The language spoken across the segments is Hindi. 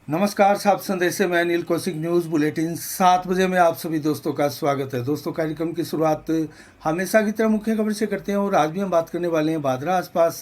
नमस्कार साहब, संदेश से मैं अनिल कौशिक। न्यूज़ बुलेटिन 7 बजे में आप सभी दोस्तों का स्वागत है। दोस्तों, कार्यक्रम की शुरुआत हमेशा की तरह मुख्य खबर से करते हैं और आज भी हम बात करने वाले हैं भादरा आसपास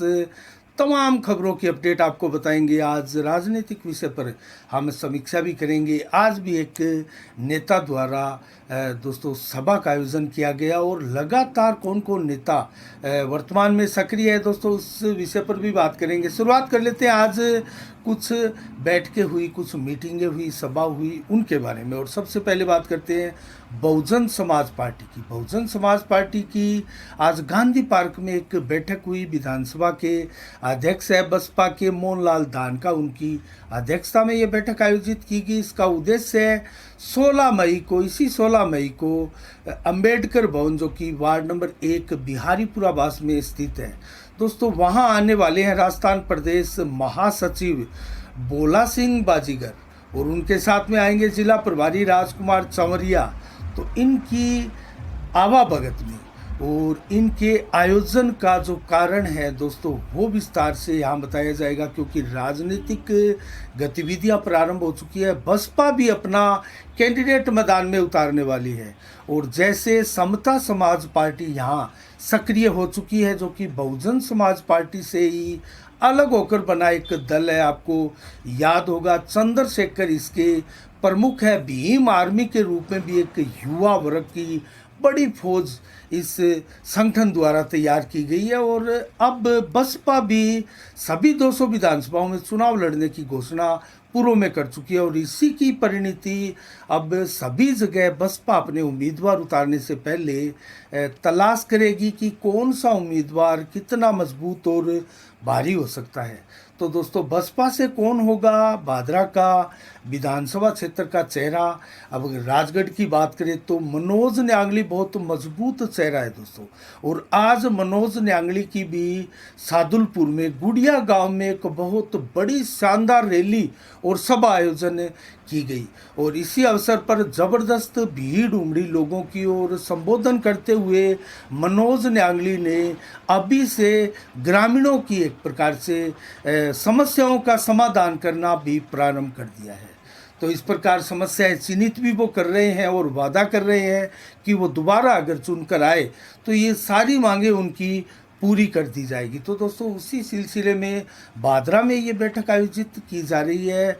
तमाम खबरों की अपडेट आपको बताएंगे। आज राजनीतिक विषय पर हम समीक्षा भी करेंगे। आज भी एक नेता द्वारा दोस्तों सभा का आयोजन किया गया और लगातार कौन कौन नेता वर्तमान में सक्रिय है दोस्तों, उस विषय पर भी बात करेंगे। शुरुआत कर लेते हैं। आज कुछ बैठकें हुई, कुछ मीटिंगें हुई, सभा हुई, उनके बारे में। और सबसे पहले बात करते हैं बहुजन समाज पार्टी की। बहुजन समाज पार्टी की आज गांधी पार्क में एक बैठक हुई। विधानसभा के अध्यक्ष है बसपा के मोहनलाल दानका, उनकी अध्यक्षता में ये बैठक आयोजित की गई। इसका उद्देश्य है 16 मई को, इसी 16 मई को अंबेडकर भवन, जो कि वार्ड नंबर 1 बिहारीपुरा बास में स्थित है दोस्तों, वहाँ आने वाले हैं राजस्थान प्रदेश महासचिव भोला सिंह बाजीगर और उनके साथ में आएंगे जिला प्रभारी राजकुमार चंवरिया। तो इनकी आवाभगत में और इनके आयोजन का जो कारण है दोस्तों, वो विस्तार से यहाँ बताया जाएगा, क्योंकि राजनीतिक गतिविधियाँ प्रारंभ हो चुकी है। बसपा भी अपना कैंडिडेट मैदान में उतारने वाली है और जैसे समता समाज पार्टी यहाँ सक्रिय हो चुकी है, जो कि बहुजन समाज पार्टी से ही अलग होकर बना एक दल है। आपको याद होगा चंद्रशेखर इसके प्रमुख है। भीम आर्मी के रूप में भी एक युवा वर्ग की बड़ी फौज इस संगठन द्वारा तैयार की गई है और अब बसपा भी सभी 200 विधानसभाओं में चुनाव लड़ने की घोषणा पूर्व में कर चुकी है और इसी की परिणति अब सभी जगह बसपा अपने उम्मीदवार उतारने से पहले तलाश करेगी कि कौन सा उम्मीदवार कितना मजबूत और भारी हो सकता है। तो दोस्तों, बसपा से कौन होगा भादरा का विधानसभा क्षेत्र का चेहरा? अब अगर राजगढ़ की बात करें तो मनोज न्यांगली बहुत मजबूत चेहरा है दोस्तों। और आज मनोज न्यांगली की भी सादुलपुर में गुड़िया गांव में एक बहुत बड़ी शानदार रैली और सभा आयोजन की गई और इसी अवसर पर जबरदस्त भीड़ उमड़ी लोगों की। और संबोधन करते हुए मनोज न्यांगली ने अभी से ग्रामीणों की एक प्रकार से समस्याओं का समाधान करना भी प्रारंभ कर दिया है। तो इस प्रकार समस्याएं चिन्हित भी वो कर रहे हैं और वादा कर रहे हैं कि वो दोबारा अगर चुनकर आए तो ये सारी मांगे उनकी पूरी कर दी जाएगी। तो दोस्तों, उसी सिलसिले में भादरा में ये बैठक आयोजित की जा रही है।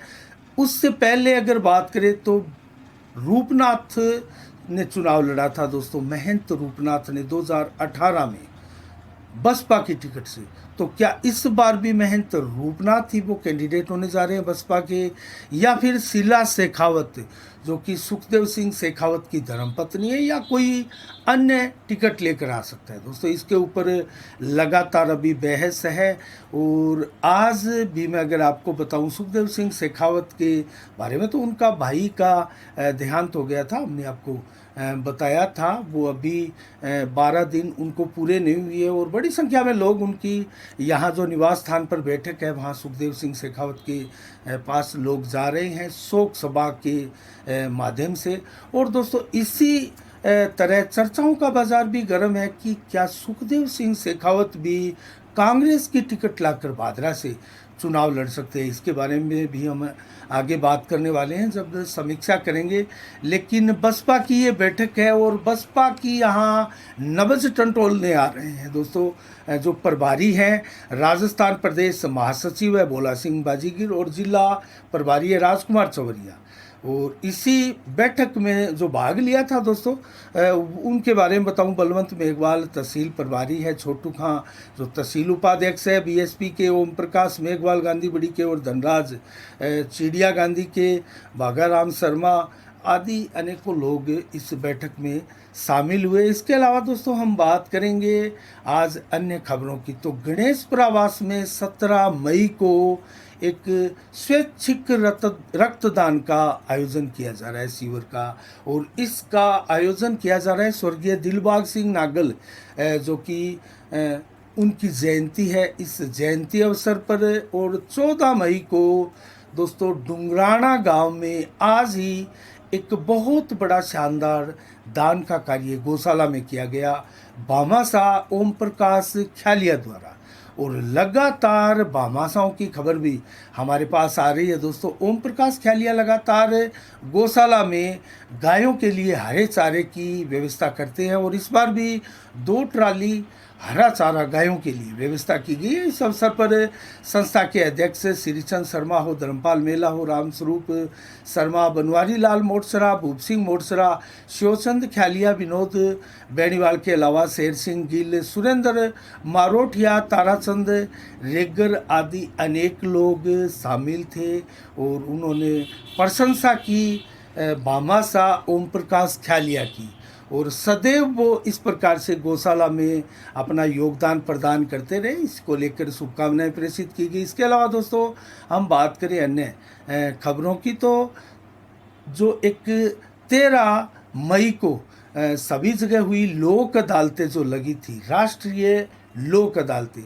उससे पहले अगर बात करें तो रूपनाथ ने चुनाव लड़ा था दोस्तों। महंत रूपनाथ ने 2018 में बसपा की टिकट से। तो क्या इस बार भी महंत रूपनाथ ही वो कैंडिडेट होने जा रहे हैं बसपा के, या फिर शीला शेखावत, जो कि सुखदेव सिंह शेखावत की धर्मपत्नी है, या कोई अन्य टिकट लेकर आ सकता है दोस्तों? इसके ऊपर लगातार अभी बहस है। और आज भी मैं अगर आपको बताऊं सुखदेव सिंह शेखावत के बारे में, तो उनका भाई का देहांत हो गया था, हमने आपको बताया था। वो अभी 12 दिन उनको पूरे नहीं हुए और बड़ी संख्या में लोग उनकी यहाँ जो निवास स्थान पर बैठक है वहाँ सुखदेव सिंह शेखावत के पास लोग जा रहे हैं शोक सभा के माध्यम से। और दोस्तों, इसी तरह चर्चाओं का बाजार भी गर्म है कि क्या सुखदेव सिंह शेखावत भी कांग्रेस की टिकट लाकर भादरा से चुनाव लड़ सकते हैं। इसके बारे में भी हम आगे बात करने वाले हैं जब समीक्षा करेंगे। लेकिन बसपा की ये बैठक है और बसपा की यहाँ नब्ज टंटोलने आ रहे हैं दोस्तों। जो प्रभारी हैं राजस्थान प्रदेश महासचिव है भोला सिंह बाजीगर और जिला प्रभारी है राजकुमार चंवरिया। और इसी बैठक में जो भाग लिया था दोस्तों, उनके बारे में बताऊं, बलवंत मेघवाल तहसील प्रभारी है, छोटू खां जो तहसील उपाध्यक्ष है बीएसपी के, ओम प्रकाश मेघवाल गांधी बड़ी के और धनराज चिड़िया गांधी के, भागाराम शर्मा आदि अनेकों लोग इस बैठक में शामिल हुए। इसके अलावा दोस्तों, हम बात करेंगे आज अन्य खबरों की। तो गणेशपुरावास में 17 मई को एक स्वैच्छिक रक्तदान का आयोजन किया जा रहा है शिविर का, और इसका आयोजन किया जा रहा है स्वर्गीय दिलबाग सिंह नागल, जो कि उनकी जयंती है। इस जयंती अवसर पर और 14 मई को दोस्तों डुंगराना गांव में आज ही एक बहुत बड़ा शानदार दान का कार्य गौशाला में किया गया भामाशाह ओम प्रकाश ख्यालिया द्वारा। और लगातार भामाशाहों की खबर भी हमारे पास आ रही है दोस्तों। ओम प्रकाश ख्यालिया लगातार गौशाला में गायों के लिए हरे चारे की व्यवस्था करते हैं और इस बार भी 2 ट्राली हरा चारा गायों के लिए व्यवस्था की गई है। इस अवसर पर संस्था के अध्यक्ष श्रीचंद शर्मा हो, धर्मपाल मेला हो, रामस्वरूप शर्मा, बनवारी लाल मोटसरा, भूप सिंह मोटसरा, शिवचंद ख्यालिया, विनोद बेनीवाल के अलावा शेर सिंह गिल, सुरेंद्र मारोठिया, ताराचंद रेगर आदि अनेक लोग शामिल थे और उन्होंने प्रशंसा की भामाशाह ओम प्रकाश ख्यालिया की और सदैव वो इस प्रकार से गौशाला में अपना योगदान प्रदान करते रहे। इसको लेकर शुभकामनाएं प्रेषित की गई। इसके अलावा दोस्तों हम बात करें अन्य खबरों की, तो जो एक 13 मई को सभी जगह हुई लोक अदालतें जो लगी थी, राष्ट्रीय लोक अदालतें,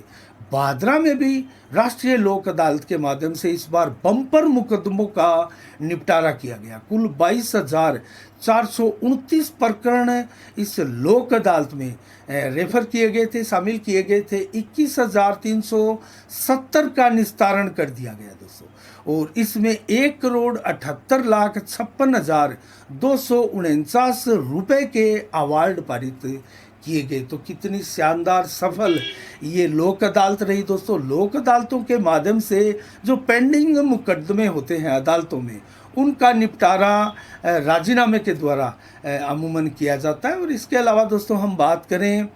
भादरा में भी राष्ट्रीय लोक अदालत के माध्यम से इस बार बम्पर मुकदमों का निपटारा किया गया। कुल 22,429 प्रकरण इस लोक अदालत में रेफर किए गए थे, शामिल किए गए थे। 21,370 का निस्तारण कर दिया गया दोस्तों और इसमें 1,78,56,249 रुपए के अवार्ड पारित किए गए। तो कितनी शानदार सफल ये लोक अदालत रही दोस्तों। लोक अदालतों के माध्यम से जो पेंडिंग मुकदमे होते हैं अदालतों में, उनका निपटारा राजीनामे के द्वारा अमूमन किया जाता है। और इसके अलावा दोस्तों हम बात करें,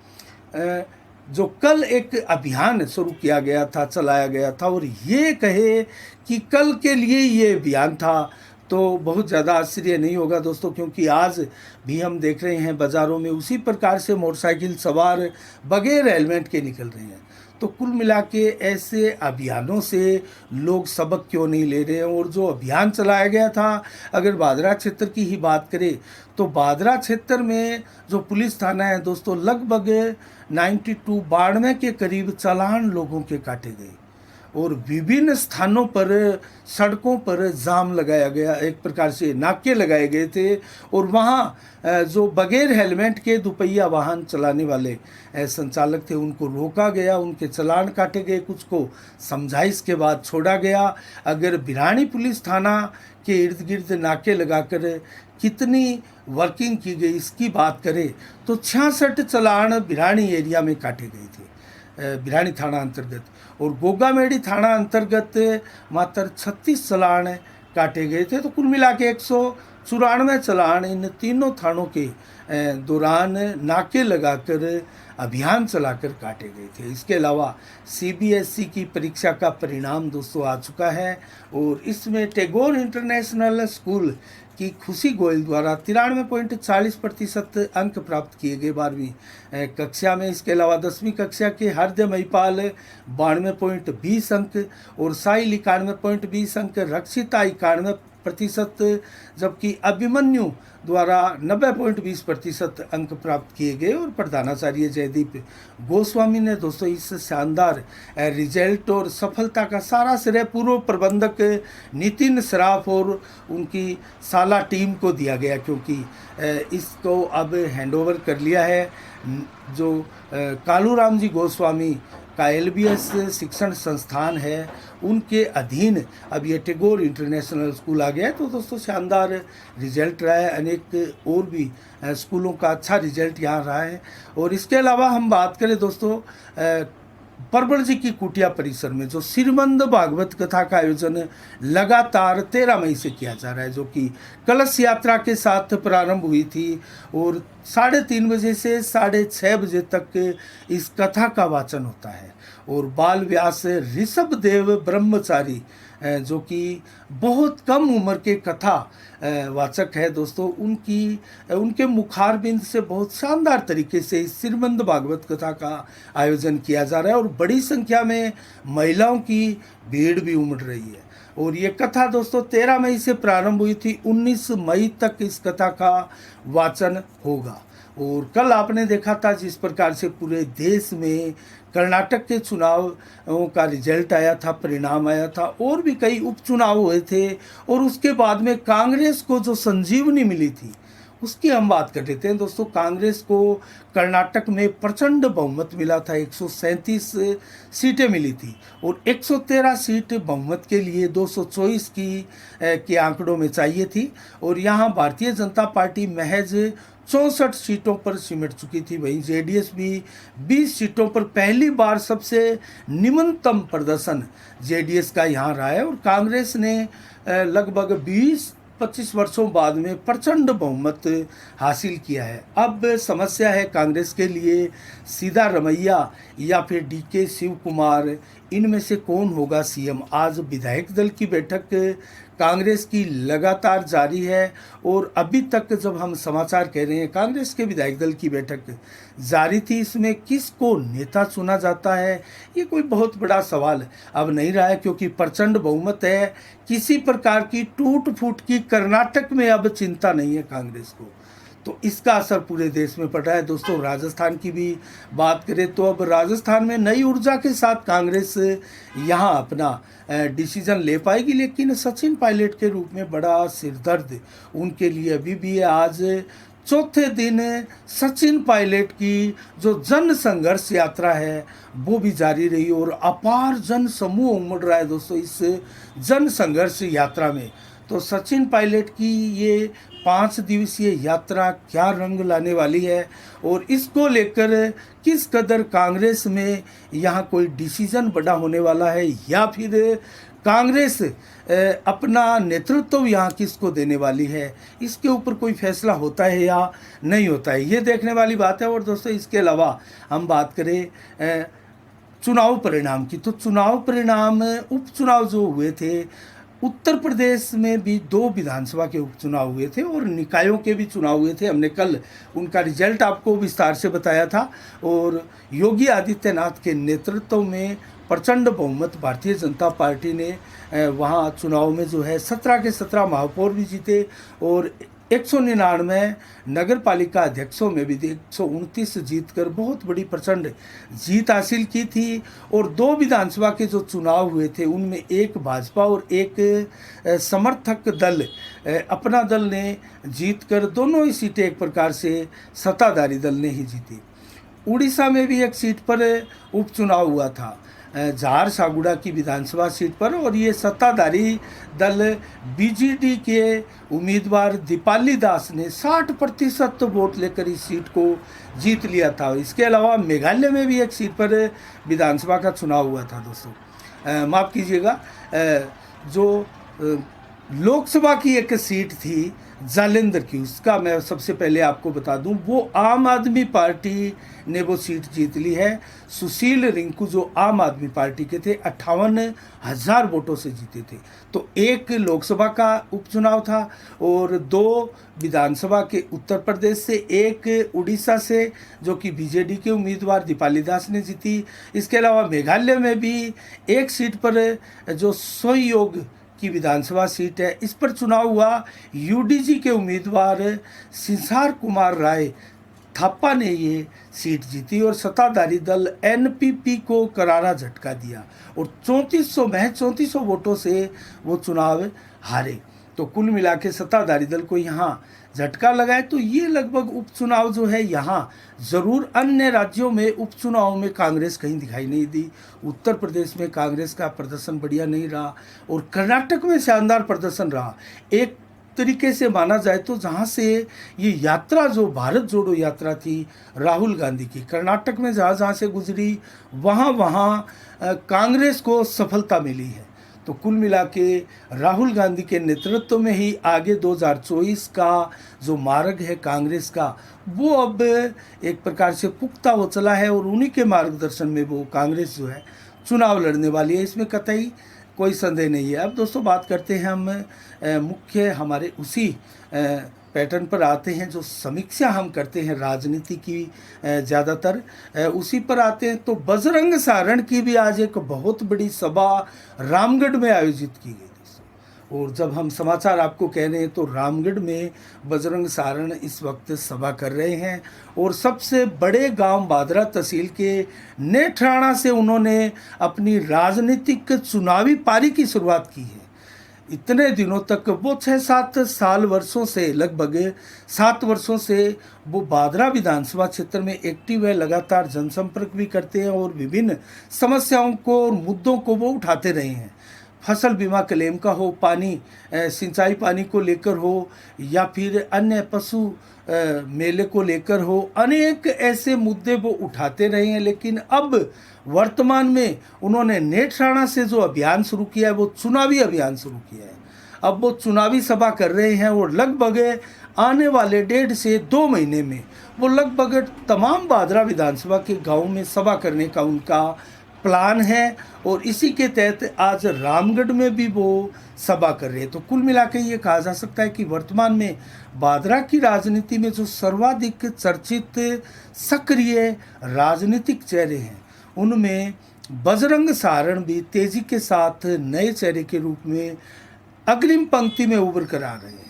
जो कल एक अभियान शुरू किया गया था, चलाया गया था, और ये कहे कि कल के लिए ये अभियान था तो बहुत ज़्यादा आश्चर्य नहीं होगा दोस्तों, क्योंकि आज भी हम देख रहे हैं बाज़ारों में उसी प्रकार से मोटरसाइकिल सवार बगैर हेलमेट के निकल रहे हैं। तो कुल मिला के ऐसे अभियानों से लोग सबक क्यों नहीं ले रहे हैं। और जो अभियान चलाया गया था, अगर भादरा क्षेत्र की ही बात करें तो भादरा क्षेत्र में जो पुलिस थाना है दोस्तों, लगभग 92 के करीब चालान लोगों के काटे गए और विभिन्न स्थानों पर सड़कों पर जाम लगाया गया, एक प्रकार से नाके लगाए गए थे और वहाँ जो बगैर हेलमेट के दुपहिया वाहन चलाने वाले संचालक थे उनको रोका गया, उनके चालान काटे गए, कुछ को समझाइश के बाद छोड़ा गया। अगर भिरानी पुलिस थाना के इर्द गिर्द नाके लगाकर कितनी वर्किंग की गई इसकी बात करें तो 66 चालान भिरानी एरिया में काटे गए थे, भिरानी थाना अंतर्गत, और गोगामेड़ी थाना अंतर्गत मात्र 36 चालान काटे गए थे। तो कुल मिला के 194 चालान इन तीनों थानों के दौरान नाके लगाकर अभियान चलाकर काटे गए थे। इसके अलावा सीबीएसई की परीक्षा का परिणाम दोस्तों आ चुका है और इसमें टैगोर इंटरनेशनल स्कूल की खुशी गोयल द्वारा 93.40% अंक प्राप्त किए गए 12वीं कक्षा में। इसके अलावा 10वीं कक्षा के हरदय महिपाल 92.20 अंक और साहिल 91.20 अंक, रक्षिता 91%, जबकि अभिमन्यु द्वारा 90.20% अंक प्राप्त किए गए। और प्रधानाचार्य जयदीप गोस्वामी ने दोस्तों इस शानदार रिजल्ट और सफलता का सारा श्रेय पूर्व प्रबंधक नितिन सराफ और उनकी साला टीम को दिया गया, क्योंकि इसको अब हैंडओवर कर लिया है जो कालूराम जी गोस्वामी का एलबीएस शिक्षण संस्थान है, उनके अधीन अब ये टैगोर इंटरनेशनल स्कूल आ गया है। तो दोस्तों शानदार रिजल्ट रहा है, अनेक और भी स्कूलों का अच्छा रिजल्ट यहाँ रहा है। और इसके अलावा हम बात करें दोस्तों, परबड़ जी की कुटिया परिसर में जो श्रीमंद भागवत कथा का आयोजन लगातार 13 मई से किया जा रहा है, जो कि कलश यात्रा के साथ प्रारंभ हुई थी और 3:30 बजे से 6:30 बजे तक इस कथा का वाचन होता है। और बाल व्यास ऋषभ देव ब्रह्मचारी जो कि बहुत कम उम्र के कथा वाचक है दोस्तों, उनके मुखारबिंद से बहुत शानदार तरीके से इस श्रीमंद भागवत कथा का आयोजन किया जा रहा है और बड़ी संख्या में महिलाओं की भीड़ भी उमड़ रही है। और ये कथा दोस्तों 13 मई से प्रारंभ हुई थी, 19 मई तक इस कथा का वाचन होगा। और कल आपने देखा था जिस प्रकार से पूरे देश में कर्नाटक के चुनावों का रिजल्ट आया था, परिणाम आया था, और भी कई उपचुनाव हुए थे और उसके बाद में कांग्रेस को जो संजीवनी मिली थी उसकी हम बात कर लेते हैं दोस्तों। कांग्रेस को कर्नाटक में प्रचंड बहुमत मिला था, 137 सीटें मिली थी और 113 सीट बहुमत के लिए 224 के आंकड़ों में चाहिए थी। और यहाँ भारतीय जनता पार्टी महज 64 सीटों पर सिमट चुकी थी। वहीं जेडीएस भी 20 सीटों पर पहली बार सबसे निम्नतम प्रदर्शन जेडीएस का यहाँ रहा है। और कांग्रेस ने लगभग 20-25 वर्षों बाद में प्रचंड बहुमत हासिल किया है। अब समस्या है कांग्रेस के लिए सीधा रमैया या फिर डीके शिव कुमार, इनमें से कौन होगा सीएम। आज विधायक दल की बैठक कांग्रेस की लगातार जारी है और अभी तक जब हम समाचार कह रहे हैं कांग्रेस के विधायक दल की बैठक जारी थी। इसमें किसको नेता चुना जाता है ये कोई बहुत बड़ा सवाल अब नहीं रहा है, क्योंकि प्रचंड बहुमत है। किसी प्रकार की टूट फूट की कर्नाटक में अब चिंता नहीं है कांग्रेस को, तो इसका असर पूरे देश में पड़ रहा है। दोस्तों राजस्थान की भी बात करें तो अब राजस्थान में नई ऊर्जा के साथ कांग्रेस यहाँ अपना डिसीजन ले पाएगी, लेकिन सचिन पायलट के रूप में बड़ा सिरदर्द उनके लिए अभी भी है। आज चौथे दिन सचिन पायलट की जो जन संघर्ष यात्रा है वो भी जारी रही और अपार जन समूह उमड़ रहा है दोस्तों इस जन संघर्ष यात्रा में। तो सचिन पायलट की ये 5 दिवसीय यात्रा क्या रंग लाने वाली है और इसको लेकर किस कदर कांग्रेस में यहाँ कोई डिसीजन बड़ा होने वाला है या फिर कांग्रेस अपना नेतृत्व यहाँ किसको देने वाली है, इसके ऊपर कोई फैसला होता है या नहीं होता है, ये देखने वाली बात है। और दोस्तों इसके अलावा हम बात करें चुनाव परिणाम की, तो चुनाव परिणाम उपचुनाव जो हुए थे उत्तर प्रदेश में भी 2 विधानसभा के उपचुनाव हुए थे और निकायों के भी चुनाव हुए थे। हमने कल उनका रिजल्ट आपको विस्तार से बताया था और योगी आदित्यनाथ के नेतृत्व में प्रचंड बहुमत भारतीय जनता पार्टी ने वहाँ चुनाव में जो है 17 के 17 महापौर भी जीते और 199 नगर पालिका अध्यक्षों में भी 129 जीतकर बहुत बड़ी प्रचंड जीत हासिल की थी। और 2 विधानसभा के जो चुनाव हुए थे उनमें एक भाजपा और एक समर्थक दल अपना दल ने जीतकर दोनों ही सीटें एक प्रकार से सत्ताधारी दल ने ही जीती। उड़ीसा में भी एक सीट पर उपचुनाव हुआ था, झारसागुड़ा की विधानसभा सीट पर, और ये सत्ताधारी दल बीजेडी के उम्मीदवार दीपाली दास ने 60% वोट लेकर इस सीट को जीत लिया था। इसके अलावा मेघालय में भी एक सीट पर विधानसभा का चुनाव हुआ था दोस्तों। माफ़ कीजिएगा, जो लोकसभा की एक सीट थी जालंधर की, उसका मैं सबसे पहले आपको बता दूं, वो आम आदमी पार्टी ने वो सीट जीत ली है। सुशील रिंकू जो आम आदमी पार्टी के थे 58,000 वोटों से जीते थे। तो एक लोकसभा का उपचुनाव था और 2 विधानसभा के उत्तर प्रदेश से, एक उड़ीसा से जो कि बीजेडी के उम्मीदवार दीपाली दास ने जीती। इसके अलावा मेघालय में भी एक सीट पर जो सहयोग की विधानसभा सीट है इस पर चुनाव हुआ। यूडीजी के उम्मीदवार सिंसार कुमार राय थापा ने ये सीट जीती और सत्ताधारी दल एनपीपी को करारा झटका दिया और 3400 वोटों से वो चुनाव हारे। तो कुल मिला के सत्ताधारी दल को यहाँ झटका लगा है। तो ये लगभग उपचुनाव जो है यहाँ ज़रूर, अन्य राज्यों में उपचुनाव में कांग्रेस कहीं दिखाई नहीं दी। उत्तर प्रदेश में कांग्रेस का प्रदर्शन बढ़िया नहीं रहा और कर्नाटक में शानदार प्रदर्शन रहा। एक तरीके से माना जाए तो जहाँ से ये यात्रा जो भारत जोड़ो यात्रा थी राहुल गांधी की, कर्नाटक में जहाँ से गुजरी वहाँ कांग्रेस को सफलता मिली है। तो कुल मिला के राहुल गांधी के नेतृत्व में ही आगे 2024 का जो मार्ग है कांग्रेस का, वो अब एक प्रकार से पुख्ता हो चला है और उन्हीं के मार्गदर्शन में वो कांग्रेस जो है चुनाव लड़ने वाली है, इसमें कतई कोई संदेह नहीं है। अब दोस्तों बात करते हैं हम मुख्य हमारे उसी पैटर्न पर आते हैं जो समीक्षा हम करते हैं राजनीति की, ज़्यादातर उसी पर आते हैं। तो बजरंग सारण की भी आज एक बहुत बड़ी सभा रामगढ़ में आयोजित की गई दोस्तों। और जब हम समाचार आपको कह रहे हैं तो रामगढ़ में बजरंग सारण इस वक्त सभा कर रहे हैं और सबसे बड़े गांव बादरा तहसील के नेठराणा से उन्होंने अपनी राजनीतिक चुनावी पारी की शुरुआत की है। इतने दिनों तक वो 6-7 वर्षों से, लगभग 7 वर्षों से वो बादरा विधानसभा क्षेत्र में एक्टिव है, लगातार जनसंपर्क भी करते हैं और विभिन्न समस्याओं को और मुद्दों को वो उठाते रहे हैं। फसल बीमा क्लेम का हो, पानी सिंचाई पानी को लेकर हो, या फिर अन्य पशु मेले को लेकर हो, अनेक ऐसे मुद्दे वो उठाते रहे हैं। लेकिन अब वर्तमान में उन्होंने नेट राणा से जो अभियान शुरू किया है, वो चुनावी अभियान शुरू किया है। अब वो चुनावी सभा कर रहे हैं और लगभग आने वाले 1.5 से 2 महीने में वो लगभग तमाम बादरा विधानसभा के गाँव में सभा करने का उनका प्लान है और इसी के तहत आज रामगढ़ में भी वो सभा कर रहे हैं। तो कुल मिला के ये कहा जा सकता है कि वर्तमान में बादरा की राजनीति में जो सर्वाधिक चर्चित सक्रिय राजनीतिक चेहरे हैं, उनमें बजरंग सहारण भी तेजी के साथ नए चेहरे के रूप में अग्रिम पंक्ति में उभर कर आ रहे हैं।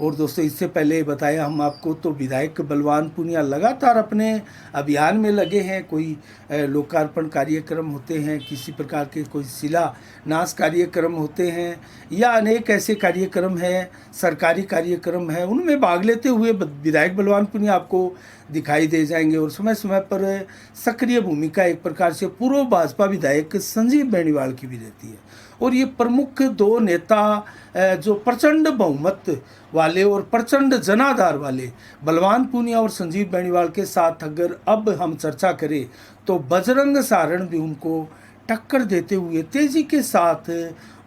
और दोस्तों, इससे पहले बताया हम आपको, तो विधायक बलवान पूनिया लगातार अपने अभियान में लगे हैं। कोई लोकार्पण कार्यक्रम होते हैं, किसी प्रकार के कोई शिलान्यास कार्यक्रम होते हैं, या अनेक ऐसे कार्यक्रम हैं, सरकारी कार्यक्रम हैं, उनमें भाग लेते हुए विधायक बलवान पूनिया आपको दिखाई दे जाएंगे। और समय समय पर सक्रिय भूमिका एक प्रकार से पूर्व भाजपा विधायक संजीव बेनीवाल की भी रहती है। और ये प्रमुख 2 नेता जो प्रचंड बहुमत वाले और प्रचंड जनाधार वाले बलवान पूनिया और संजीव बेनीवाल के साथ अगर अब हम चर्चा करें, तो बजरंग सहारण भी उनको टक्कर देते हुए तेजी के साथ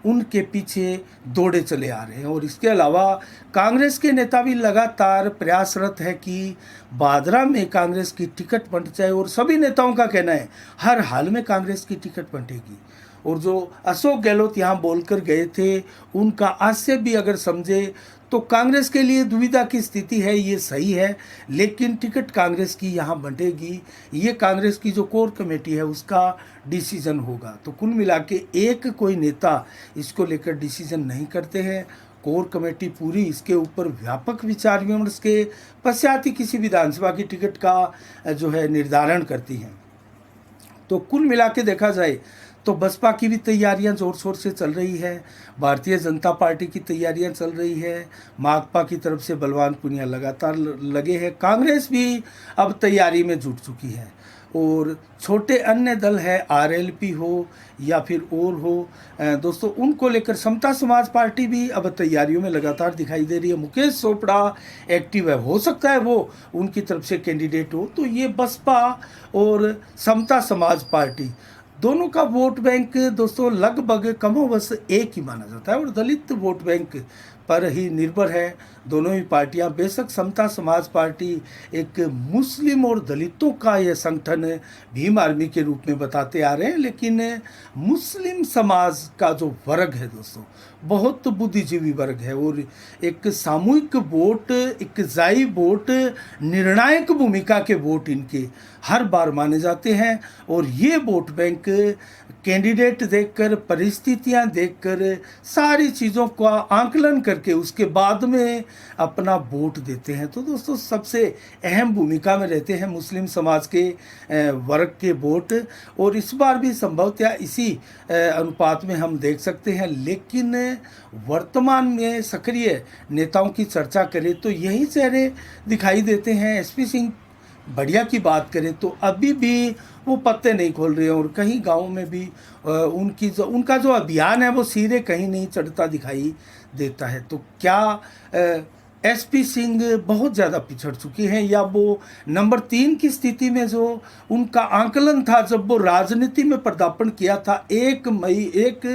उनके पीछे दौड़े चले आ रहे हैं। और इसके अलावा कांग्रेस के नेता भी लगातार प्रयासरत है कि बादरा में कांग्रेस की टिकट बंट जाए, और सभी नेताओं का कहना है हर हाल में कांग्रेस की टिकट बंटेगी। और जो अशोक गहलोत यहाँ बोलकर गए थे, उनका आशय भी अगर समझे तो कांग्रेस के लिए दुविधा की स्थिति है, ये सही है, लेकिन टिकट कांग्रेस की यहाँ बंटेगी। ये कांग्रेस की जो कोर कमेटी है उसका डिसीजन होगा। तो कुल मिला के एक कोई नेता इसको लेकर डिसीजन नहीं करते हैं, कोर कमेटी पूरी इसके ऊपर व्यापक विचार विमर्श के पश्चात ही किसी विधानसभा की टिकट का जो है निर्धारण करती है। तो कुल मिला के देखा जाए तो बसपा की भी तैयारियां जोर शोर से चल रही है, भारतीय जनता पार्टी की तैयारियां चल रही है, माकपा की तरफ से बलवान पूनिया लगातार लगे हैं, कांग्रेस भी अब तैयारी में जुट चुकी है, और छोटे अन्य दल है, आरएलपी हो या फिर और हो दोस्तों, उनको लेकर समता समाज पार्टी भी अब तैयारियों में लगातार दिखाई दे रही है। मुकेश चोपड़ा एक्टिव है, हो सकता है वो उनकी तरफ से कैंडिडेट हो। तो ये बसपा और समता समाज पार्टी दोनों का वोट बैंक दोस्तों लगभग कमोबश एक ही माना जाता है, और दलित वोट बैंक पर ही निर्भर है दोनों ही पार्टियां। बेशक समता समाज पार्टी एक मुस्लिम और दलितों का यह संगठन भीम आर्मी के रूप में बताते आ रहे हैं, लेकिन मुस्लिम समाज का जो वर्ग है दोस्तों, बहुत बुद्धिजीवी वर्ग है, और एक सामूहिक वोट, एक जाई वोट, निर्णायक भूमिका के वोट इनके हर बार माने जाते हैं। और ये वोट बैंक कैंडिडेट देखकर, परिस्थितियां देखकर, सारी चीज़ों का आंकलन करके उसके बाद में अपना वोट देते हैं। तो दोस्तों, सबसे अहम भूमिका में रहते हैं मुस्लिम समाज के वर्ग के वोट, और इस बार भी संभवतः इसी अनुपात में हम देख सकते हैं। लेकिन वर्तमान में सक्रिय नेताओं की चर्चा करें तो यही चेहरे दिखाई देते हैं। एसपी सिंह बढ़िया की बात करें तो अभी भी वो पत्ते नहीं खोल रहे हैं, और कहीं गाँव में भी उनका जो अभियान है वो सिरे कहीं नहीं चढ़ता दिखाई देता है। तो क्या एसपी सिंह बहुत ज़्यादा पिछड़ चुके हैं, या वो नंबर 3 की स्थिति में जो उनका आंकलन था जब वो राजनीति में पदार्पण किया था 1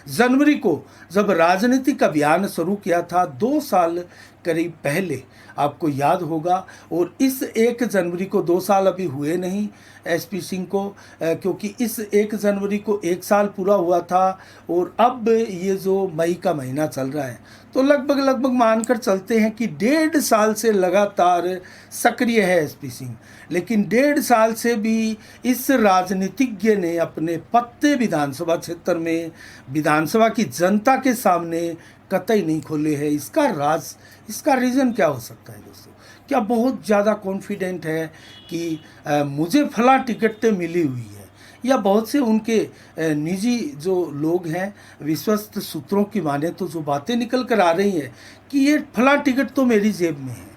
जनवरी को, जब राजनीतिक अभियान शुरू किया था 2 साल करीब पहले, आपको याद होगा। और इस 1 जनवरी को 2 साल अभी हुए नहीं एसपी सिंह को, क्योंकि इस 1 जनवरी को 1 साल पूरा हुआ था, और अब ये जो मई का महीना चल रहा है, तो लगभग मानकर चलते हैं कि 1.5 साल से लगातार सक्रिय है एसपी सिंह। लेकिन 1.5 साल से भी इस राजनीतिज्ञ ने अपने पत्ते विधानसभा क्षेत्र में विधानसभा की जनता के सामने कतई नहीं खोले हैं। इसका रीज़न क्या हो सकता है दोस्तों? क्या बहुत ज़्यादा कॉन्फिडेंट है कि मुझे फला टिकट मिली हुई है, या बहुत से उनके निजी जो लोग हैं, विश्वस्त सूत्रों की माने तो जो बातें निकल कर आ रही हैं कि ये फला टिकट तो मेरी जेब में है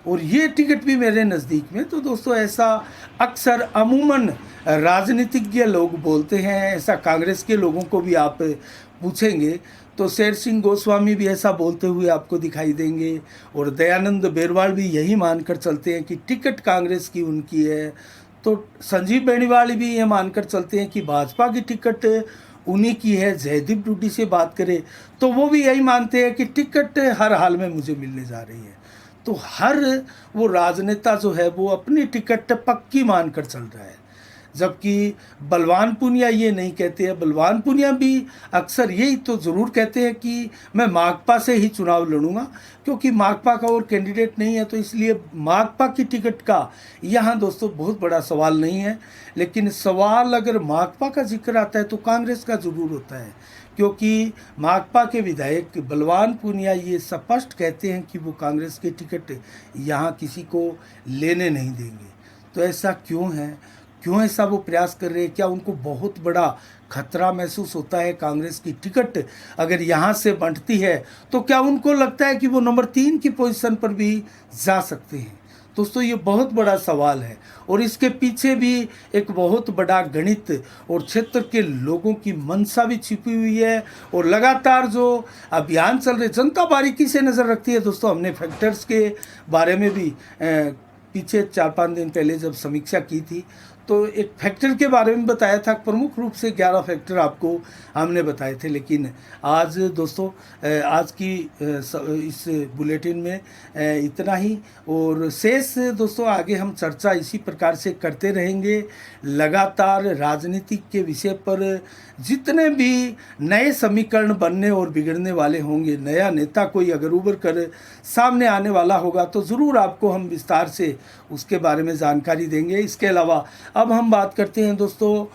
और ये टिकट भी मेरे नज़दीक में। तो दोस्तों ऐसा अक्सर अमूमन राजनीतिज्ञ लोग बोलते हैं, ऐसा कांग्रेस के लोगों को भी आप पूछेंगे तो शेर सिंह गोस्वामी भी ऐसा बोलते हुए आपको दिखाई देंगे और दयानंद बेरवाल भी यही मानकर चलते हैं कि टिकट कांग्रेस की उनकी है। तो संजीव बेनीवाल भी ये मानकर चलते हैं कि भाजपा की टिकट उन्हीं की है। जयदीप डूडी से बात करें तो वो भी यही मानते हैं कि टिकट हर हाल में मुझे मिलने जा रही है। तो हर वो राजनेता जो है वो अपनी टिकट पक्की मानकर चल रहा है, जबकि बलवान पूनिया ये नहीं कहते हैं। बलवान पूनिया भी अक्सर यही तो ज़रूर कहते हैं कि मैं माकपा से ही चुनाव लड़ूंगा, क्योंकि माकपा का और कैंडिडेट नहीं है, तो इसलिए माकपा की टिकट का यहाँ दोस्तों बहुत बड़ा सवाल नहीं है। लेकिन सवाल अगर माकपा का जिक्र आता है तो कांग्रेस का ज़रूर होता है, क्योंकि माकपा के विधायक बलवान पूनिया ये स्पष्ट कहते हैं कि वो कांग्रेस की टिकट यहाँ किसी को लेने नहीं देंगे। तो ऐसा क्यों है, क्यों ऐसा वो प्रयास कर रहे हैं? क्या उनको बहुत बड़ा खतरा महसूस होता है? कांग्रेस की टिकट अगर यहाँ से बंटती है तो क्या उनको लगता है कि वो नंबर 3 की पोजीशन पर भी जा सकते हैं? दोस्तों ये बहुत बड़ा सवाल है और इसके पीछे भी एक बहुत बड़ा गणित और क्षेत्र के लोगों की मंशा भी छिपी हुई है। और लगातार जो अभियान चल रहे, जनता बारीकी से नज़र रखती है। दोस्तों हमने फैक्टर्स के बारे में भी पीछे 4-5 दिन पहले जब समीक्षा की थी तो एक फैक्टर के बारे में बताया था। प्रमुख रूप से 11 फैक्टर आपको हमने बताए थे। लेकिन आज दोस्तों आज की इस बुलेटिन में इतना ही, और शेष दोस्तों आगे हम चर्चा इसी प्रकार से करते रहेंगे। लगातार राजनीति के विषय पर जितने भी नए समीकरण बनने और बिगड़ने वाले होंगे, नया नेता कोई अगर उभर कर सामने आने वाला होगा तो ज़रूर आपको हम विस्तार से उसके बारे में जानकारी देंगे। इसके अलावा अब हम बात करते हैं दोस्तों,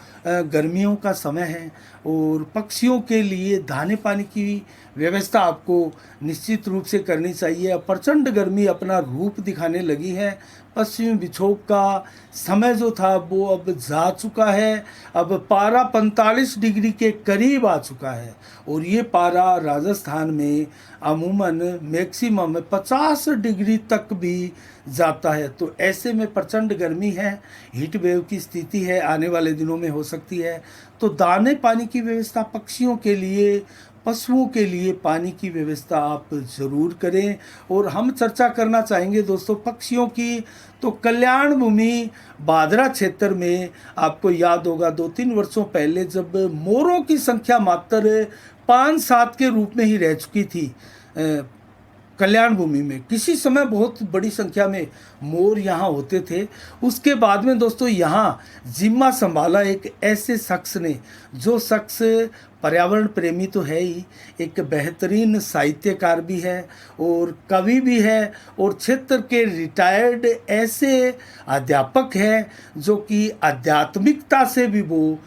गर्मियों का समय है और पक्षियों के लिए दाने पानी की व्यवस्था आपको निश्चित रूप से करनी चाहिए। अब प्रचंड गर्मी अपना रूप दिखाने लगी है। पश्चिमी विक्षोभ का समय जो था वो अब जा चुका है। अब पारा 45 डिग्री के करीब आ चुका है और ये पारा राजस्थान में अमूमन मैक्सिमम 50 डिग्री तक भी जाता है। तो ऐसे में प्रचंड गर्मी है, हीट वेव की स्थिति है, आने वाले दिनों में हो सकती है। तो दाने पानी की व्यवस्था पक्षियों के लिए, पशुओं के लिए पानी की व्यवस्था आप ज़रूर करें। और हम चर्चा करना चाहेंगे दोस्तों पक्षियों की। तो कल्याण भूमि बादरा क्षेत्र में आपको याद होगा 2-3 वर्षों पहले जब मोरों की संख्या मात्र 5-7 के रूप में ही रह चुकी थी कल्याण भूमि में, किसी समय बहुत बड़ी संख्या में मोर यहाँ होते थे। उसके बाद में दोस्तों यहाँ जिम्मा संभाला एक ऐसे शख्स ने, जो शख्स पर्यावरण प्रेमी तो है ही, एक बेहतरीन साहित्यकार भी है और कवि भी है और क्षेत्र के रिटायर्ड ऐसे अध्यापक हैं जो कि आध्यात्मिकता से भी वो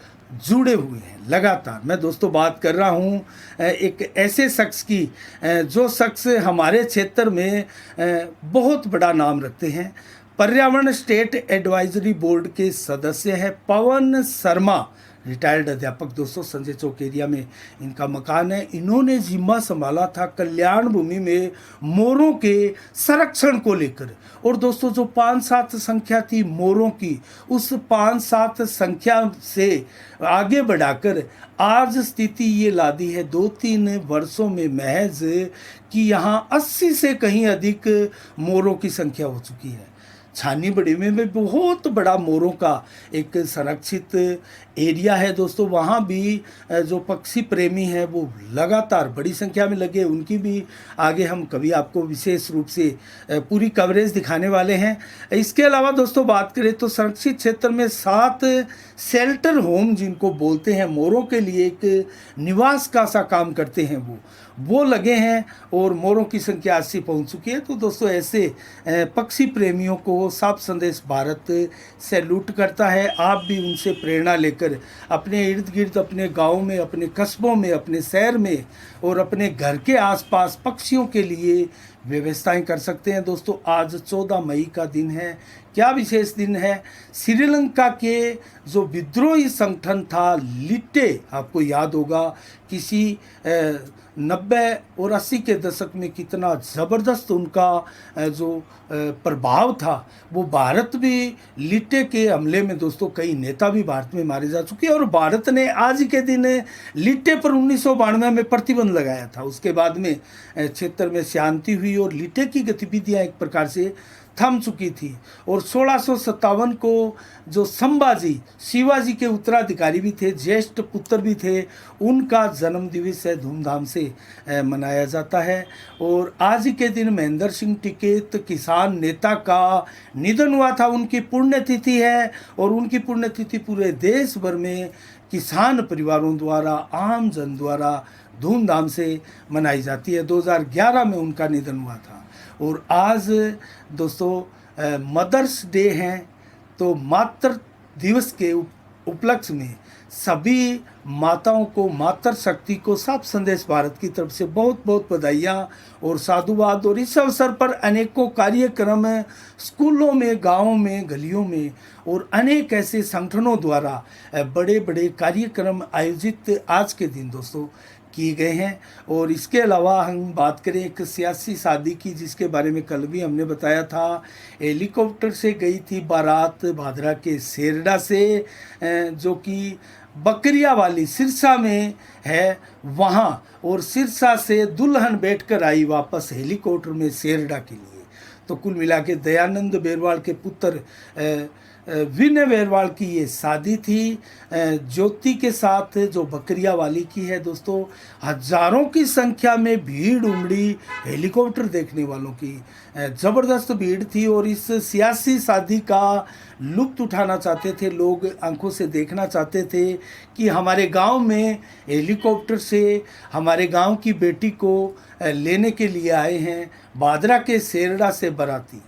जुड़े हुए हैं लगातार। मैं दोस्तों बात कर रहा हूँ एक ऐसे शख्स की जो शख्स हमारे क्षेत्र में बहुत बड़ा नाम रखते हैं। पर्यावरण स्टेट एडवाइजरी बोर्ड के सदस्य हैं पवन शर्मा, रिटायर्ड अध्यापक दोस्तों, संजय चौक एरिया में इनका मकान है। इन्होंने जिम्मा संभाला था कल्याण भूमि में मोरों के संरक्षण को लेकर। और दोस्तों जो 5-7 संख्या थी मोरों की, उस 5-7 संख्या से आगे बढ़ाकर आज स्थिति ये ला दी है 2-3 वर्षों में महज कि यहाँ 80 से कहीं अधिक मोरों की संख्या हो चुकी है। छानी बड़ी में भी बहुत बड़ा मोरों का एक संरक्षित एरिया है दोस्तों। वहाँ भी जो पक्षी प्रेमी हैं वो लगातार बड़ी संख्या में लगे। उनकी भी आगे हम कभी आपको विशेष रूप से पूरी कवरेज दिखाने वाले हैं। इसके अलावा दोस्तों बात करें तो संरक्षित क्षेत्र में 7 शेल्टर होम जिनको बोलते हैं, मोरों के लिए एक निवास का सा काम करते हैं, वो लगे हैं और मोरों की संख्या 80 पहुंच चुकी है। तो दोस्तों ऐसे पक्षी प्रेमियों को साफ संदेश भारत सैल्यूट करता है। आप भी उनसे प्रेरणा लेकर लेकर अपने इर्द गिर्द, अपने गाँव में, अपने कस्बों में, अपने शहर में और अपने घर के आसपास पक्षियों के लिए व्यवस्थाएं कर सकते हैं। दोस्तों आज 14 मई का दिन है। क्या विशेष दिन है? श्रीलंका के जो विद्रोही संगठन था लिट्टे, आपको याद होगा किसी 90 और 80 के दशक में कितना ज़बरदस्त उनका जो प्रभाव था, वो भारत भी लिट्टे के हमले में दोस्तों कई नेता भी भारत में मारे जा चुके हैं और भारत ने आज के दिन लिट्टे पर 1992 में प्रतिबंध लगाया था। उसके बाद में क्षेत्र में शांति हुई और लिट्टे की गतिविधियां एक प्रकार से थम चुकी थी और 1657 को जो संभाजी शिवाजी के उत्तराधिकारी भी थे, ज्येष्ठ पुत्र भी थे, उनका जन्म दिवस है धूमधाम से मनाया जाता है। और आज के दिन महेंद्र सिंह टिकैत किसान नेता का निधन हुआ था, उनकी पुण्यतिथि है और उनकी पुण्यतिथि पूरे देश भर में किसान परिवारों द्वारा, आम जन द्वारा धूमधाम से मनाई जाती है। 2011 में उनका निधन हुआ था। और आज दोस्तों मदर्स डे हैं, तो मातृ दिवस के उपलक्ष्य में सभी माताओं को, मातृ शक्ति को साफ संदेश भारत की तरफ से बहुत बहुत बधाइयाँ और साधुवाद। और इस अवसर पर अनेकों कार्यक्रम स्कूलों में, गाँवों में, गलियों में और अनेक ऐसे संगठनों द्वारा बड़े बड़े कार्यक्रम आयोजित आज के दिन दोस्तों किए गए हैं। और इसके अलावा हम बात करें एक सियासी शादी की, जिसके बारे में कल भी हमने बताया था। हेलीकॉप्टर से गई थी बारात भादरा के सेरडा से, जो कि बकरिया वाली सिरसा में है वहाँ, और सिरसा से दुल्हन बैठकर आई वापस हेलीकॉप्टर में सेरडा के लिए। तो कुल मिला के दयानंद बेरवाल के पुत्र विनय बेरवाल की ये शादी थी ज्योति के साथ, जो बकरिया वाली की है। दोस्तों हजारों की संख्या में भीड़ उमड़ी, हेलीकॉप्टर देखने वालों की ज़बरदस्त भीड़ थी और इस सियासी शादी का लुत्फ़ उठाना चाहते थे लोग, आंखों से देखना चाहते थे कि हमारे गांव में हेलीकॉप्टर से हमारे गांव की बेटी को लेने के लिए आए हैं भादरा के सेरडा से बाराती।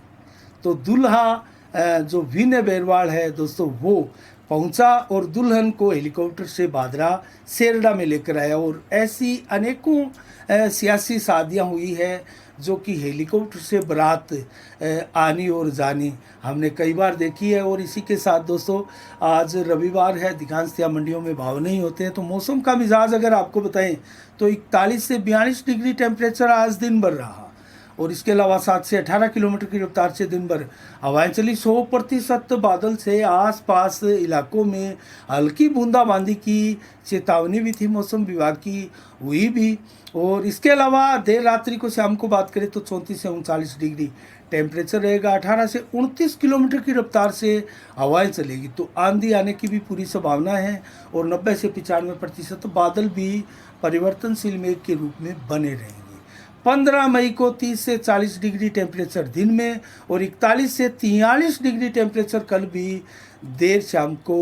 तो दूल्हा जो विनय बेरवाल है दोस्तों, वो पहुंचा और दुल्हन को हेलीकॉप्टर से भादरा सेरडा में लेकर आया। और ऐसी अनेकों सियासी शादियां हुई है जो कि हेलीकॉप्टर से बारात आनी और जानी हमने कई बार देखी है। और इसी के साथ दोस्तों आज रविवार है, अधिकांश मंडियों में भाव नहीं होते हैं। तो मौसम का मिजाज अगर आपको बताएं तो 41 से 42 डिग्री टेम्परेचर आज दिन भर रहा। और इसके अलावा 7 से 18 किलोमीटर की रफ्तार से दिन भर हवाएं चली। 100% बादल से आसपास इलाकों में हल्की बूंदाबांदी की चेतावनी भी थी, मौसम विभाग की हुई भी। और इसके अलावा देर रात्रि को शाम को बात करें तो 34 से 39 डिग्री टेम्परेचर रहेगा। 18 से 29 किलोमीटर की रफ्तार से हवाएं चलेगी। तो आंधी आने की भी पूरी संभावना है और 90 से 95% बादल भी परिवर्तनशील मेघ के रूप में बने रहेंगे। 15 मई को 30 से 40 डिग्री टेम्परेचर दिन में और 41 से 43 डिग्री टेम्परेचर कल भी देर शाम को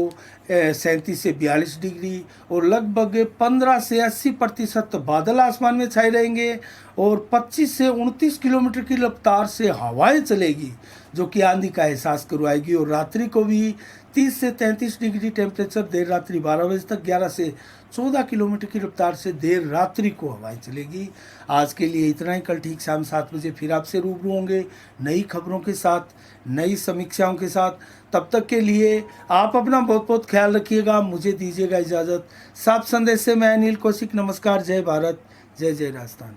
37 से 42 डिग्री और लगभग 15 से 80% बादल आसमान में छाए रहेंगे और 25 से 29 किलोमीटर की रफ्तार से हवाएं चलेगी, जो कि आंधी का एहसास करवाएगी। और रात्रि को भी 30 से 33 डिग्री टेम्परेचर देर रात्रि 12 बजे तक, 11 से 14 किलोमीटर की रफ्तार से देर रात्रि को हवाएं चलेगी। आज के लिए इतना ही। कल ठीक शाम 7 बजे फिर आपसे रूबरू होंगे नई खबरों के साथ, नई समीक्षाओं के साथ। तब तक के लिए आप अपना बहुत बहुत ख्याल रखिएगा। मुझे दीजिएगा इजाज़त। साफ संदेश से मैं अनिल कौशिक। नमस्कार। जय भारत, जय जय राजस्थान।